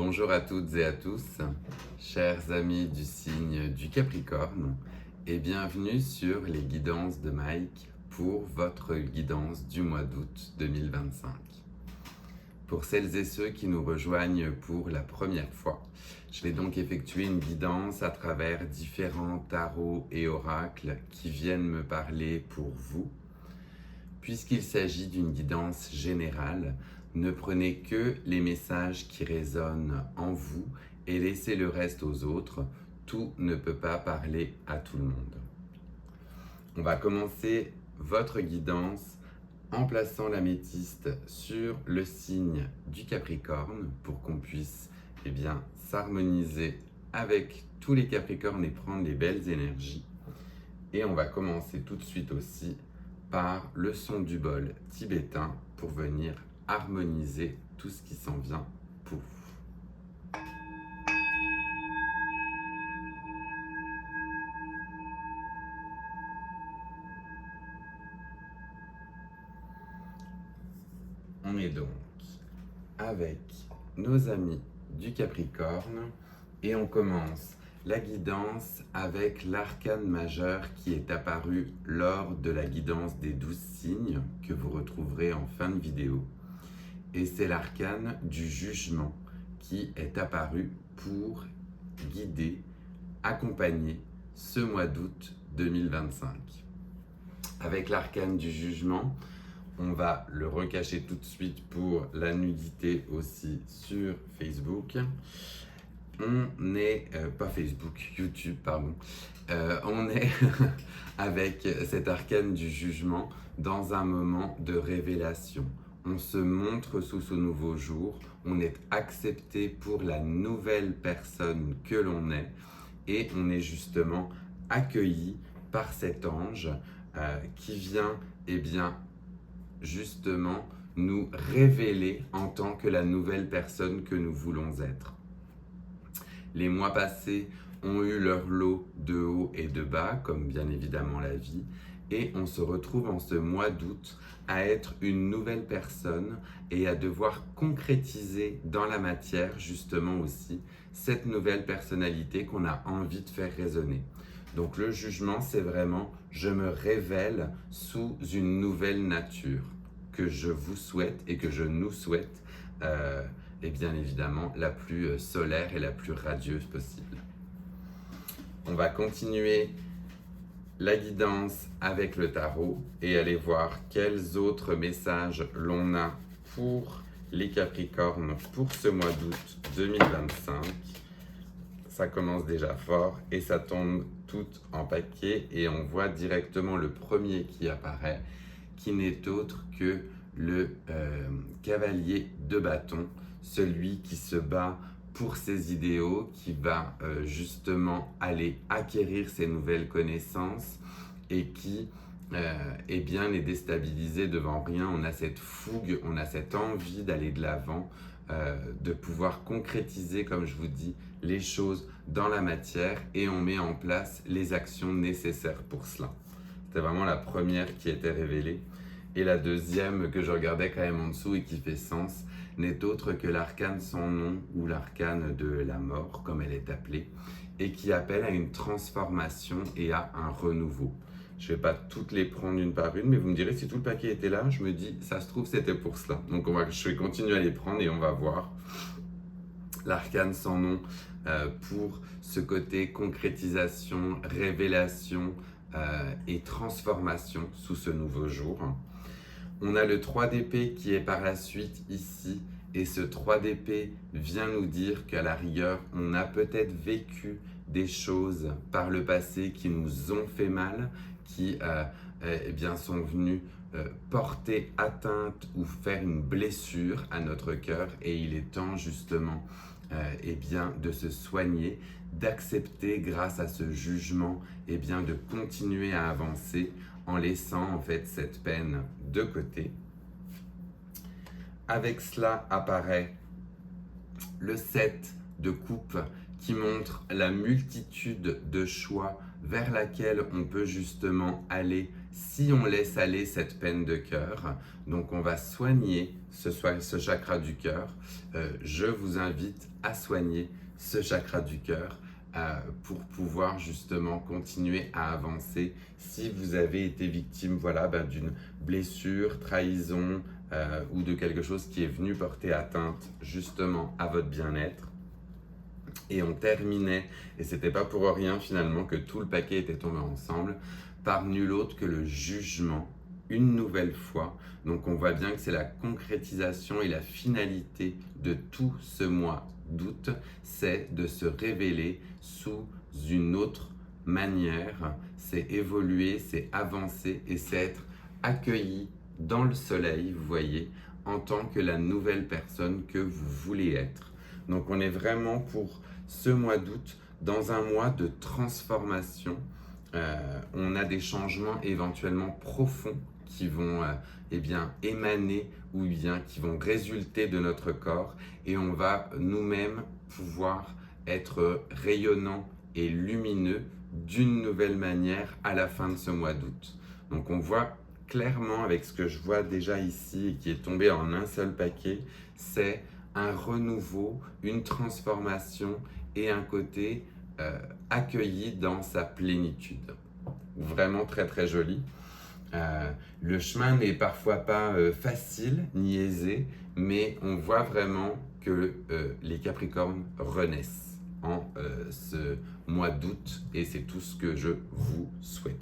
Bonjour à toutes et à tous, chers amis du signe du Capricorne, et bienvenue sur les guidances de Mike pour votre guidance du mois d'août 2025. Pour celles et ceux qui nous rejoignent pour la première fois, je vais donc effectuer une guidance à travers différents tarots et oracles qui viennent me parler pour vous. Puisqu'il s'agit d'une guidance générale, ne prenez que les messages qui résonnent en vous et laissez le reste aux autres. Tout ne peut pas parler à tout le monde. On va commencer votre guidance en plaçant l'améthyste sur le signe du Capricorne pour qu'on puisse s'harmoniser avec tous les Capricornes et prendre les belles énergies. Et on va commencer tout de suite aussi par le son du bol tibétain pour venir harmoniser tout ce qui s'en vient pour vous. On est donc avec nos amis du Capricorne et on commence la guidance avec l'arcane majeur qui est apparu lors de la guidance des 12 signes que vous retrouverez en fin de vidéo. Et c'est l'arcane du jugement qui est apparu pour guider, accompagner ce mois d'août 2025. Avec l'arcane du jugement, on va le recacher tout de suite pour la nudité aussi sur Facebook. On est, pas Facebook, YouTube, pardon. On est avec cet arcane du jugement dans un moment de révélation. On se montre sous ce nouveau jour, on est accepté pour la nouvelle personne que l'on est et on est justement accueilli par cet ange qui vient justement nous révéler en tant que la nouvelle personne que nous voulons être. Les mois passés ont eu leur lot de hauts et de bas, comme bien évidemment la vie, et on se retrouve en ce mois d'août à être une nouvelle personne et à devoir concrétiser dans la matière justement aussi cette nouvelle personnalité qu'on a envie de faire résonner. Donc le jugement, c'est vraiment je me révèle sous une nouvelle nature que je vous souhaite et que je nous souhaite et bien évidemment la plus solaire et la plus radieuse possible. On va continuer la guidance avec le tarot et aller voir quels autres messages l'on a pour les Capricornes pour ce mois d'août 2025. Ça commence déjà fort et ça tombe tout en paquet et on voit directement le premier qui apparaît qui n'est autre que le cavalier de bâton, celui qui se bat pour ses idéaux, qui va justement aller acquérir ses nouvelles connaissances et qui n'est déstabilisé devant rien. On a cette fougue, on a cette envie d'aller de l'avant, de pouvoir concrétiser, comme je vous dis, les choses dans la matière et on met en place les actions nécessaires pour cela. C'était vraiment la première qui était révélée. Et la deuxième que je regardais quand même en dessous et qui fait sens n'est autre que l'arcane sans nom ou l'arcane de la mort comme elle est appelée et qui appelle à une transformation et à un renouveau. Je ne vais pas toutes les prendre une par une mais vous me direz si tout le paquet était là, je me dis ça se trouve c'était pour cela. Donc je vais continuer à les prendre et on va voir. L'arcane sans nom pour ce côté concrétisation, révélation et transformation sous ce nouveau jour. On a le 3 d'épée qui est par la suite ici et ce 3 d'épée vient nous dire qu'à la rigueur, on a peut-être vécu des choses par le passé qui nous ont fait mal, qui sont venues porter atteinte ou faire une blessure à notre cœur et il est temps justement de se soigner, d'accepter grâce à ce jugement de continuer à avancer en laissant en fait cette peine de côté. Avec cela apparaît le 7 de coupe qui montre la multitude de choix vers laquelle on peut justement aller si on laisse aller cette peine de cœur. Donc on va soigner ce chakra du cœur. Je vous invite à soigner ce chakra du cœur pour pouvoir justement continuer à avancer si vous avez été victime d'une blessure, trahison ou de quelque chose qui est venu porter atteinte justement à votre bien-être. Et on terminait, et c'était pas pour rien finalement que tout le paquet était tombé ensemble, par nul autre que le jugement, une nouvelle fois. Donc on voit bien que c'est la concrétisation et la finalité de tout ce mois d'août, c'est de se révéler sous une autre manière, c'est évoluer, c'est avancer et c'est être accueilli dans le soleil, vous voyez, en tant que la nouvelle personne que vous voulez être. Donc on est vraiment pour ce mois d'août dans un mois de transformation. On a des changements éventuellement profonds qui vont émaner ou bien qui vont résulter de notre corps et on va nous-mêmes pouvoir être rayonnants et lumineux d'une nouvelle manière à la fin de ce mois d'août. Donc on voit clairement avec ce que je vois déjà ici et qui est tombé en un seul paquet, c'est un renouveau, une transformation et un côté accueilli dans sa plénitude. Vraiment très très joli. Le chemin n'est parfois pas facile ni aisé, mais on voit vraiment que les Capricornes renaissent en ce mois d'août et c'est tout ce que je vous souhaite.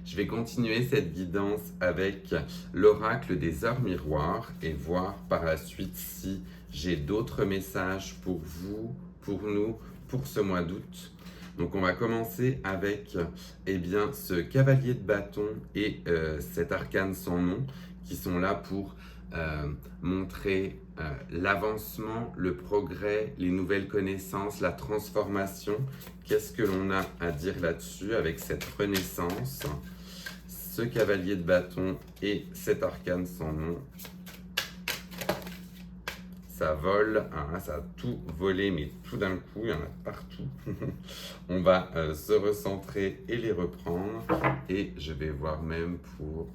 Je vais continuer cette guidance avec l'oracle des heures miroirs et voir par la suite si j'ai d'autres messages pour vous, pour nous, pour ce mois d'août. Donc on va commencer avec ce cavalier de bâton et cet arcane sans nom qui sont là pour montrer l'avancement, le progrès, les nouvelles connaissances, la transformation. Qu'est-ce que l'on a à dire là-dessus avec cette renaissance ? Ce cavalier de bâton et cet arcane sans nom. Ça vole, hein, ça a tout volé, mais tout d'un coup, il y en a partout. On va se recentrer et les reprendre. Et je vais voir même pour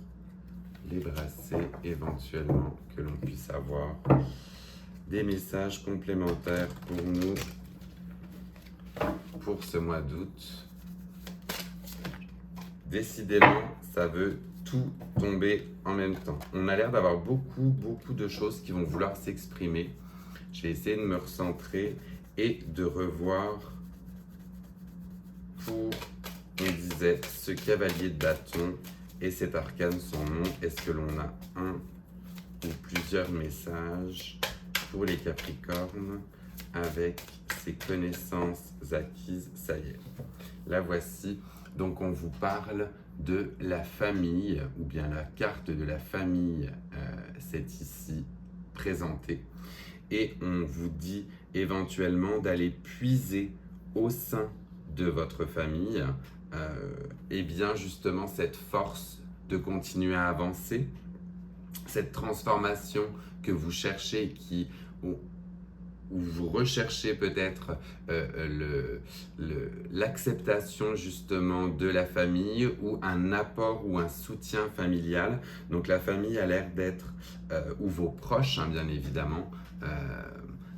les brasser éventuellement, que l'on puisse avoir des messages complémentaires pour nous pour ce mois d'août. Décidément, ça veut tout tomber en même temps. On a l'air d'avoir beaucoup de choses qui vont vouloir s'exprimer. Je vais essayer de me recentrer et de revoir pour, on disait, ce cavalier de bâton et cet arcane sans nom. Est-ce que l'on a un ou plusieurs messages pour les Capricornes avec ces connaissances acquises? Ça y est, la voici. Donc on vous parle de la famille, ou bien la carte de la famille, c'est ici présentée. Et on vous dit éventuellement d'aller puiser au sein de votre famille, et bien justement cette force de continuer à avancer, cette transformation que vous cherchez, où vous recherchez peut-être l'acceptation justement de la famille ou un apport ou un soutien familial. Donc la famille a l'air d'être, ou vos proches hein, bien évidemment,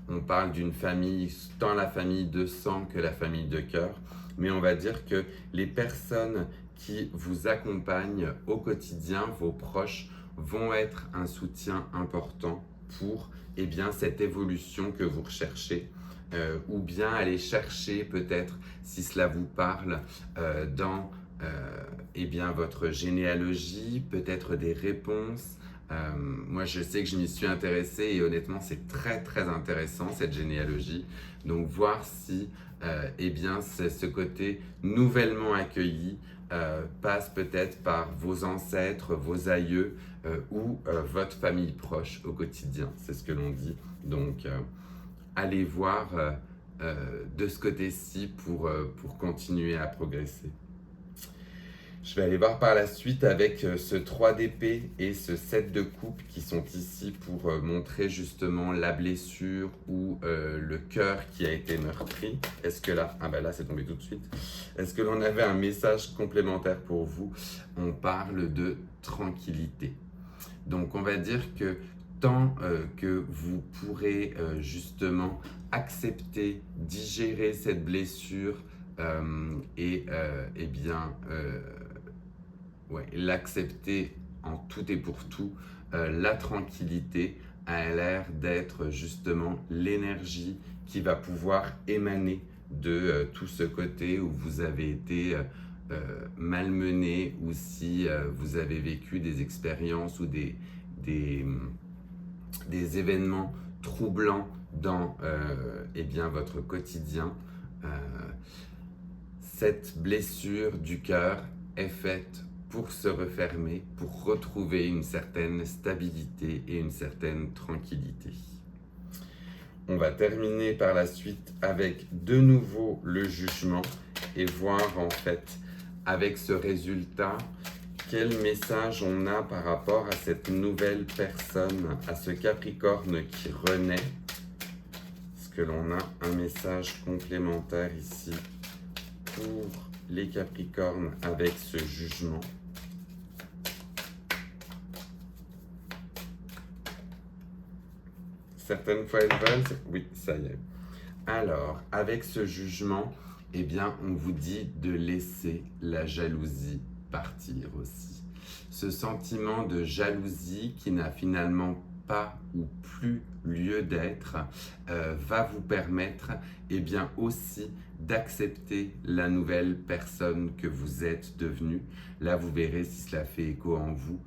on parle d'une famille, tant la famille de sang que la famille de cœur, mais on va dire que les personnes qui vous accompagnent au quotidien, vos proches, vont être un soutien important pour cette évolution que vous recherchez, ou bien aller chercher peut-être, si cela vous parle, dans votre généalogie, peut-être des réponses. Moi je sais que je m'y suis intéressé et honnêtement c'est très intéressant cette généalogie. Donc voir si c'est ce côté nouvellement accueilli passe peut-être par vos ancêtres, vos aïeux ou votre famille proche au quotidien, c'est ce que l'on dit. Donc allez voir de ce côté-ci pour continuer à progresser. Je vais aller voir par la suite avec ce 3 d'épée et ce 7 de coupe qui sont ici pour montrer justement la blessure ou le cœur qui a été meurtri. Est-ce que là, ah ben là c'est tombé tout de suite. Est-ce que l'on avait un message complémentaire pour vous? On parle de tranquillité. Donc on va dire que tant que vous pourrez justement accepter, digérer cette blessure et bien l'accepter en tout et pour tout, la tranquillité a l'air d'être justement l'énergie qui va pouvoir émaner de tout ce côté où vous avez été malmené, ou si vous avez vécu des expériences ou des événements troublants dans bien, votre quotidien. Cette blessure du cœur est faite pour se refermer, pour retrouver une certaine stabilité et une certaine tranquillité. On va terminer par la suite avec de nouveau le jugement et voir en fait avec ce résultat quel message on a par rapport à cette nouvelle personne, à ce Capricorne qui renaît. Est-ce que l'on a un message complémentaire ici pour les Capricornes avec ce jugement? Certaines fois elles veulent, oui, ça y est. Alors, avec ce jugement, eh bien, on vous dit de laisser la jalousie partir aussi. Ce sentiment de jalousie qui n'a finalement pas ou plus lieu d'être va vous permettre eh bien, aussi d'accepter la nouvelle personne que vous êtes devenue. Là, vous verrez si cela fait écho en vous.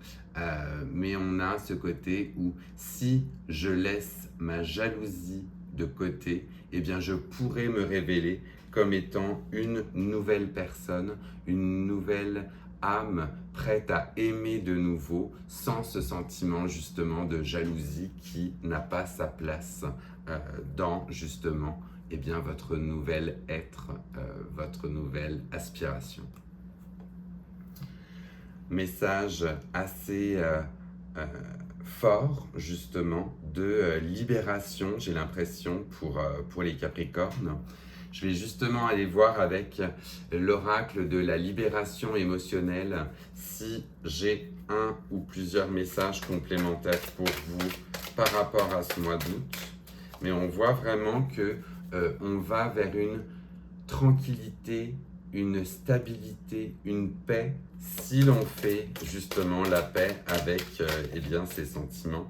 Mais on a ce côté où si je laisse ma jalousie de côté, eh bien, je pourrais me révéler comme étant une nouvelle personne, une nouvelle âme prête à aimer de nouveau, sans ce sentiment justement de jalousie qui n'a pas sa place dans justement eh bien, votre nouvel être, votre nouvelle aspiration. Message assez fort justement de libération, j'ai l'impression, pour les Capricornes. Je vais justement aller voir avec l'oracle de la libération émotionnelle si j'ai un ou plusieurs messages complémentaires pour vous par rapport à ce mois d'août. Mais on voit vraiment que on va vers une tranquillité, une stabilité, une paix, si l'on fait justement la paix avec eh bien, ces sentiments.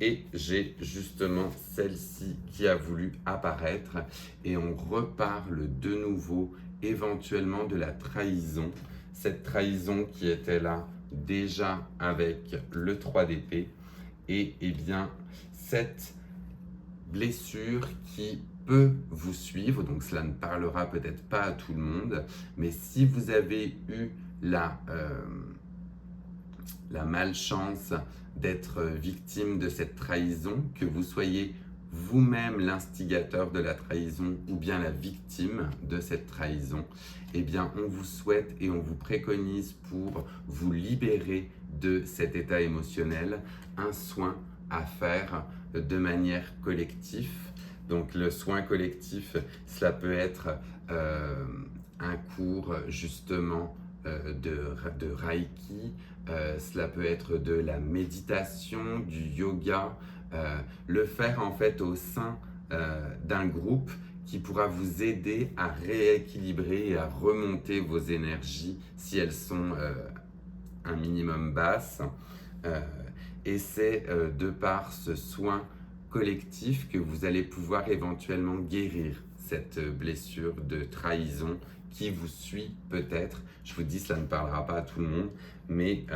Et j'ai justement celle-ci qui a voulu apparaître et on reparle de nouveau éventuellement de la trahison. Cette trahison qui était là déjà avec le 3 d'épée et eh bien cette blessure qui peut vous suivre, donc cela ne parlera peut-être pas à tout le monde, mais si vous avez eu la malchance d'être victime de cette trahison, que vous soyez vous-même l'instigateur de la trahison ou bien la victime de cette trahison, eh bien on vous souhaite et on vous préconise pour vous libérer de cet état émotionnel, un soin à faire de manière collective. Donc le soin collectif, cela peut être un cours justement de Reiki, cela peut être de la méditation, du yoga, le faire en fait au sein d'un groupe qui pourra vous aider à rééquilibrer et à remonter vos énergies si elles sont un minimum basses. Et c'est de par ce soin collectif que vous allez pouvoir éventuellement guérir cette blessure de trahison qui vous suit peut-être. Je vous dis, cela ne parlera pas à tout le monde, mais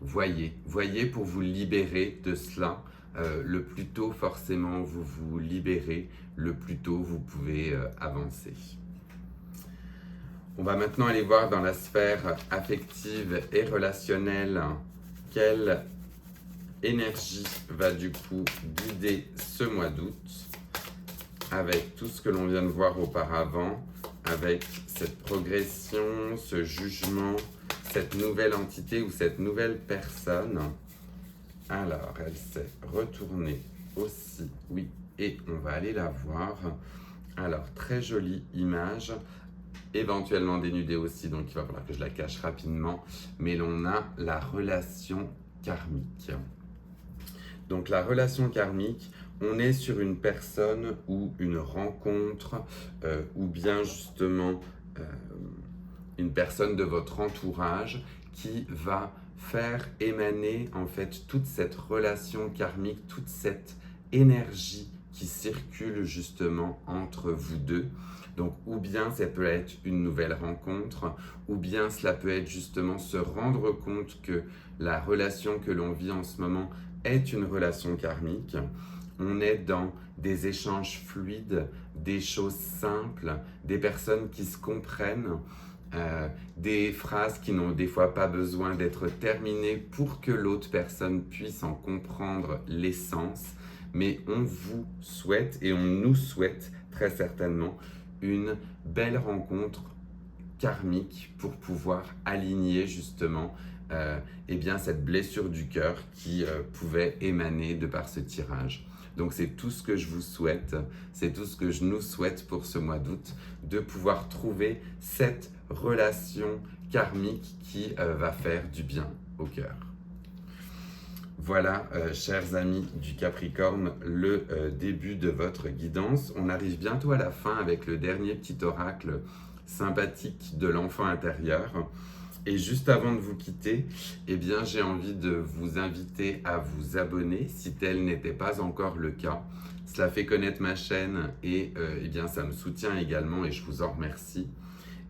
voyez pour vous libérer de cela. Le plus tôt forcément vous vous libérez, le plus tôt vous pouvez avancer. On va maintenant aller voir dans la sphère affective et relationnelle quelle énergie va du coup guider ce mois d'août avec tout ce que l'on vient de voir auparavant, avec cette progression, ce jugement, cette nouvelle entité ou cette nouvelle personne. Alors, elle s'est retournée aussi, oui, et on va aller la voir. Alors, très jolie image, éventuellement dénudée aussi, donc il va falloir que je la cache rapidement, mais l'on a la relation karmique. Donc la relation karmique, on est sur une personne ou une rencontre, ou bien justement une personne de votre entourage qui va faire émaner en fait toute cette relation karmique, toute cette énergie qui circule justement entre vous deux. Donc ou bien ça peut être une nouvelle rencontre, ou bien cela peut être justement se rendre compte que la relation que l'on vit en ce moment est une relation karmique. On est dans des échanges fluides, des choses simples, des personnes qui se comprennent, des phrases qui n'ont des fois pas besoin d'être terminées pour que l'autre personne puisse en comprendre l'essence. Mais on vous souhaite et on nous souhaite très certainement une belle rencontre karmique pour pouvoir aligner justement eh bien, cette blessure du cœur qui pouvait émaner de par ce tirage. Donc c'est tout ce que je vous souhaite, c'est tout ce que je nous souhaite pour ce mois d'août, de pouvoir trouver cette relation karmique qui va faire du bien au cœur. Voilà, chers amis du Capricorne, le début de votre guidance. On arrive bientôt à la fin avec le dernier petit oracle sympathique de l'enfant intérieur. Et juste avant de vous quitter, eh bien, j'ai envie de vous inviter à vous abonner si tel n'était pas encore le cas. Cela fait connaître ma chaîne et eh bien, ça me soutient également et je vous en remercie.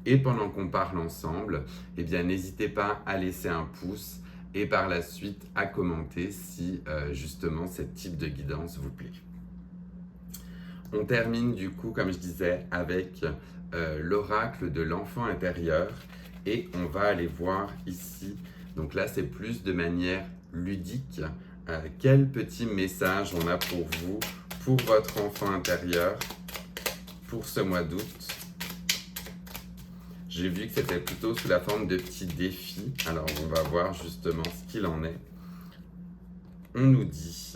Et pendant qu'on parle ensemble, eh bien, n'hésitez pas à laisser un pouce et par la suite à commenter si justement ce type de guidance vous plaît. On termine du coup, comme je disais, avec l'oracle de l'enfant intérieur et on va aller voir ici, donc là c'est plus de manière ludique, quel petit message on a pour vous, pour votre enfant intérieur, pour ce mois d'août. J'ai vu que c'était plutôt sous la forme de petits défis, alors on va voir justement ce qu'il en est. On nous dit,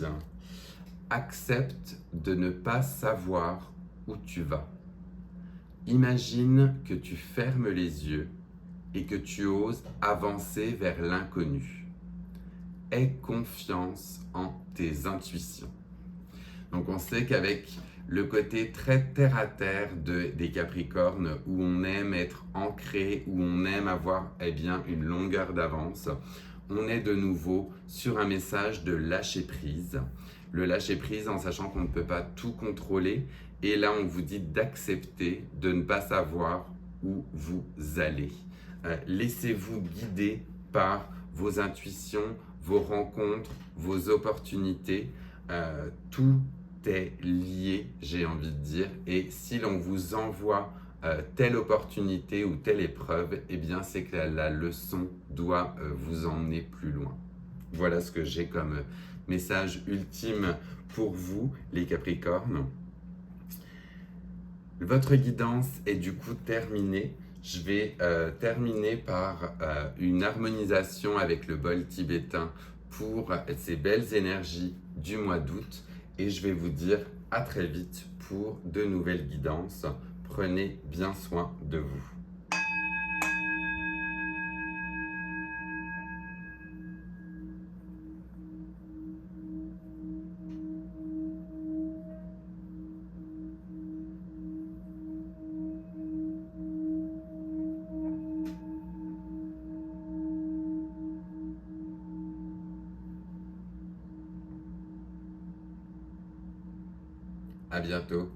accepte de ne pas savoir où tu vas. Imagine que tu fermes les yeux et que tu oses avancer vers l'inconnu. Aie confiance en tes intuitions. Donc on sait qu'avec le côté très terre-à-terre des Capricornes, où on aime être ancré, où on aime avoir bien, une longueur d'avance, on est de nouveau sur un message de lâcher prise. Le lâcher prise en sachant qu'on ne peut pas tout contrôler. Et là, on vous dit d'accepter de ne pas savoir où vous allez. Laissez-vous guider par vos intuitions, vos rencontres, vos opportunités. Tout est lié, j'ai envie de dire. Et si l'on vous envoie telle opportunité ou telle épreuve, eh bien c'est que la leçon doit vous emmener plus loin. Voilà ce que j'ai comme message ultime pour vous, les Capricornes. Votre guidance est du coup terminée. Je vais terminer par une harmonisation avec le bol tibétain pour ces belles énergies du mois d'août. Et je vais vous dire à très vite pour de nouvelles guidances. Prenez bien soin de vous. À bientôt.